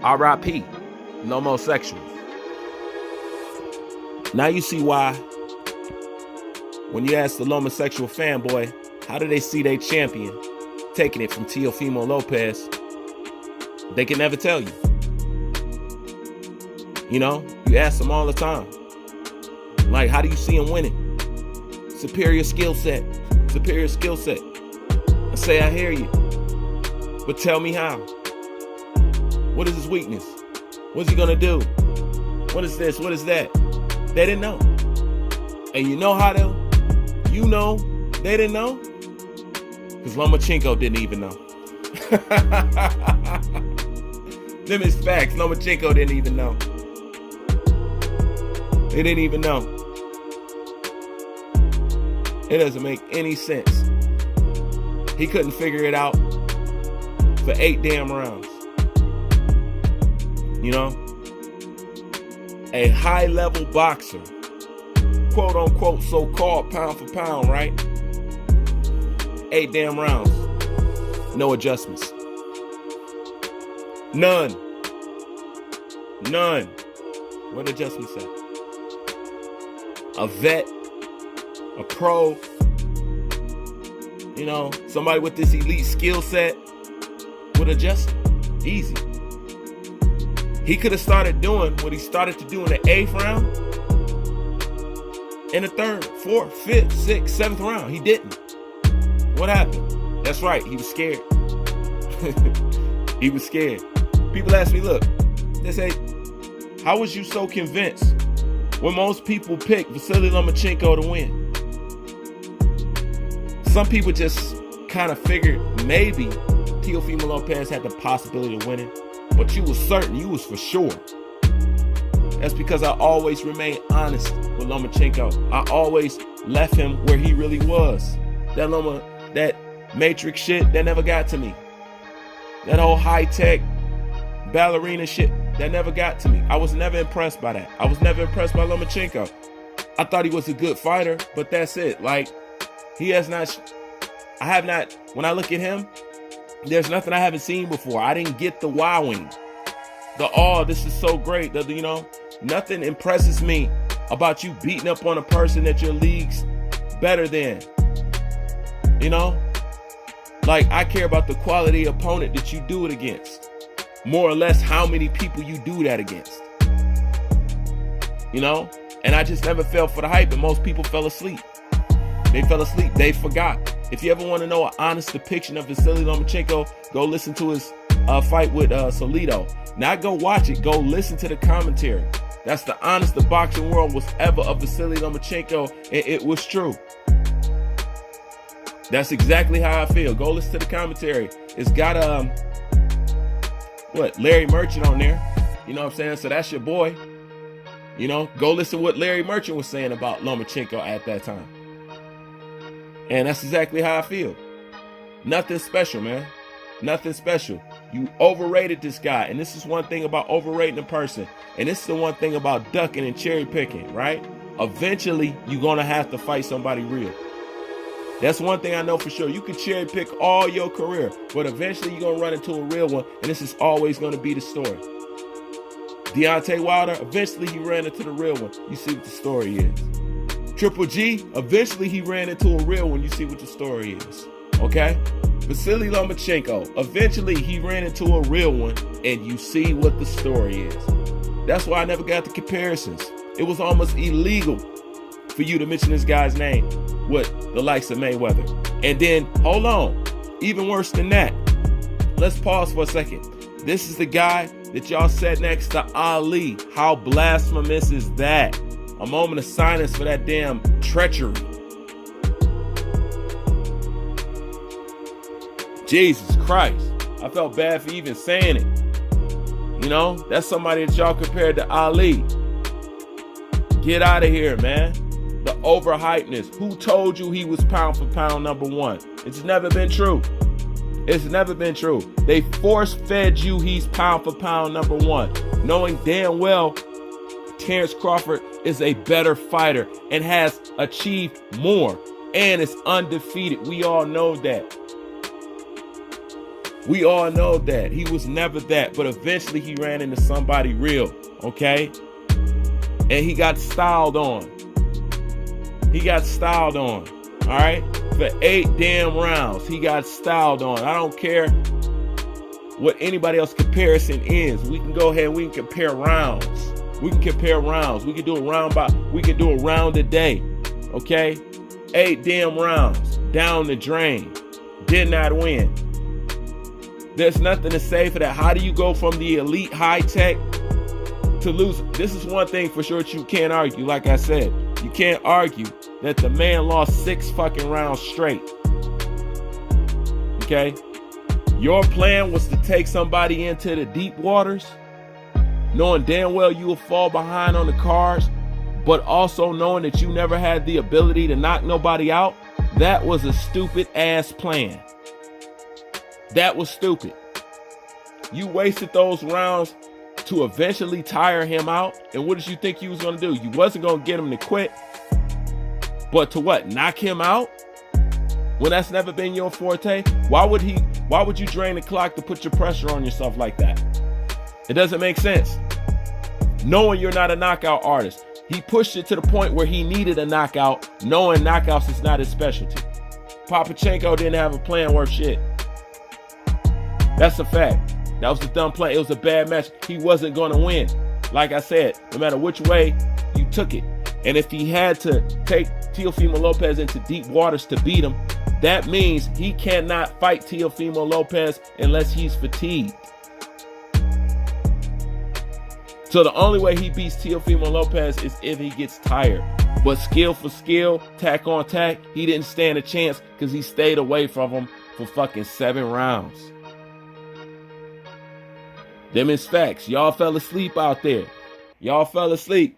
R.I.P. Homosexuals. Now you see why when you ask the homosexual fanboy, how do they see their champion taking it from Teofimo Lopez, they can never tell you. You know, you ask them all the time. Like, how do you see him winning? Superior skill set. Superior skill set. I say, I hear you. But tell me how. What is his weakness? What's he gonna do? What is this? What is that? They didn't know. And you know how they didn't know? Because Lomachenko didn't even know. Them is facts. Lomachenko didn't even know. They didn't even know. It doesn't make any sense. He couldn't figure it out for 8 damn rounds. You know? A high-level boxer, quote-unquote, so-called pound for pound, right? 8 damn rounds. No adjustments. None. What adjustments at? A vet, a pro, you know, somebody with this elite skill set would adjust easy. He could have started doing what he started to do in the 8th round, in the 3rd, 4th, 5th, 6th, 7th round. He didn't. What happened? That's right, he was scared. He was scared. People ask me, look, they say, how was you so convinced when most people pick Vasily Lomachenko to win? Some people just kind of figured maybe Teofimo Lopez had the possibility of winning, but you was certain, you was for sure. That's because I always remained honest with Lomachenko. I always left him where he really was. That Matrix shit, that never got to me. That whole high-tech ballerina shit, that never got to me. I was never impressed by that. I was never impressed by Lomachenko. I thought he was a good fighter, but that's it. Like, he has not, I have not, when I look at him, there's nothing I haven't seen before. I didn't get the wowing. This is so great. You know, nothing impresses me about you beating up on a person that your league's better than. You know? Like, I care about the quality opponent that you do it against. More or less how many people you do that against. You know? And I just never fell for the hype, and most people fell asleep. They fell asleep. They forgot. If you ever want to know an honest depiction of Vasily Lomachenko, go listen to his fight with Solito. Not go watch it. Go listen to the commentary. That's the honest the boxing world was ever of Vasily Lomachenko, and it was true. That's exactly how I feel. Go listen to the commentary. It's got Larry Merchant on there. You know what I'm saying? So that's your boy. You know, go listen to what Larry Merchant was saying about Lomachenko at that time. And that's exactly how I feel. Nothing special, man. Nothing special. You overrated this guy. And this is one thing about overrating a person. And this is the one thing about ducking and cherry picking, right? Eventually, you're going to have to fight somebody real. That's one thing I know for sure. You can cherry pick all your career, but eventually you're going to run into a real one. And this is always going to be the story. Deontay Wilder, eventually he ran into the real one. You see what the story is. Triple G, eventually he ran into a real one. You see what the story is. Okay? Vasily Lomachenko, eventually he ran into a real one, and you see what the story is. That's why I never got the comparisons. It was almost illegal for you to mention this guy's name with the likes of Mayweather. And then, hold on, even worse than that. Let's pause for a second. This is the guy that y'all sat next to Ali. How blasphemous is that? A moment of silence for that damn treachery. Jesus Christ. I felt bad for even saying it. You know, that's somebody that y'all compared to Ali. Get out of here, man. The overhypeness. Who told you he was pound for pound #1? It's never been true. It's never been true. They force-fed you he's pound for pound #1, knowing damn well Terrence Crawford is a better fighter and has achieved more and is undefeated. We all know that. We all know that. He was never that, but eventually he ran into somebody real, okay? And he got styled on. He got styled on, all right? For 8 damn rounds, he got styled on. I don't care what anybody else's comparison is. We can go ahead and we can compare rounds. We can compare rounds. We can do a round a day, okay? 8 damn rounds, down the drain, did not win. There's nothing to say for that. How do you go from the elite high tech to lose? This is one thing for sure that you can't argue. Like I said, you can't argue that the man lost 6 fucking rounds straight. Okay? Your plan was to take somebody into the deep waters, knowing damn well you will fall behind on the cards, but also knowing that you never had the ability to knock nobody out. That was a stupid ass plan. That was stupid. You wasted those rounds to eventually tire him out. And what did you think you was going to do? You wasn't going to get him to quit. But to what? Knock him out? When that's never been your forte? Why would you drain the clock to put your pressure on yourself like that? It doesn't make sense. Knowing you're not a knockout artist. He pushed it to the point where he needed a knockout, knowing knockouts is not his specialty. PICKED didn't have a plan worth shit. That's a fact. That was a dumb play. It was a bad match. He wasn't going to win. Like I said, no matter which way you took it. And if he had to take Teofimo Lopez into deep waters to beat him, that means he cannot fight Teofimo Lopez unless he's fatigued. So the only way he beats Teofimo Lopez is if he gets tired. But skill for skill, tack on tack, he didn't stand a chance because he stayed away from him for fucking 7 rounds. Them is facts. Y'all fell asleep out there. Y'all fell asleep.